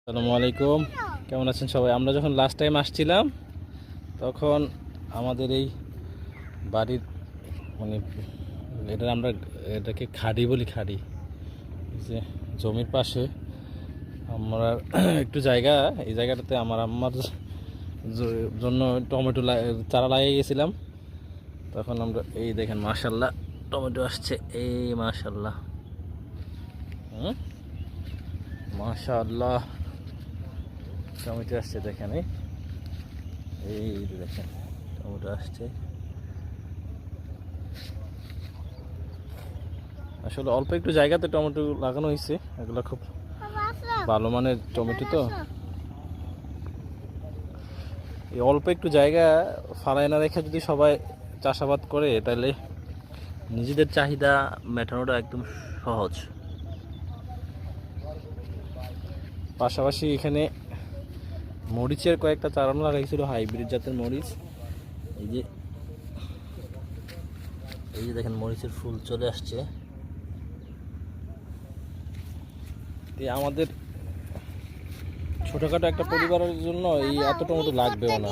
আসসালামু আলাইকুম, কেমন আছেন সবাই? আমরা যখন লাস্ট টাইম আসছিলাম তখন আমাদের এই বাড়ির মানে এটাকে খাড়ি বলি, খাড়ি এই যে জমির পাশে আমরা একটু জায়গা, এই জায়গাটাতে আমার আম্মার জন্য টমেটো চারা লাগিয়ে গেছিলাম। তখন আমরা এই দেখেন মাশাল্লাহ টমেটো আসছে, এই মাশাল্লাহ, মাশাল্লাহ টমেটো আসছে দেখেন, এই দেখেন টমেটো আসছে। আসলে অল্প একটু জায়গাতে টমেটো লাগানো হয়েছে, এগুলো খুব ভালো মানের টমেটো। তো এই অল্প একটু জায়গা ফালায় না রেখে যদি সবাই চাষাবাদ করে তাহলে নিজেদের চাহিদা মেটানোটা একদম সহজ। পাশাপাশি এখানে মরিচের কয়েকটা চারানো লাগাইছিল, হাইব্রিড জাতের মরিচ। এই যে দেখেন মরিচের ফুল চলে আসছে। আমাদের ছোটখাটো একটা পরিবারের জন্য এই এত টমেটো লাগবেও না।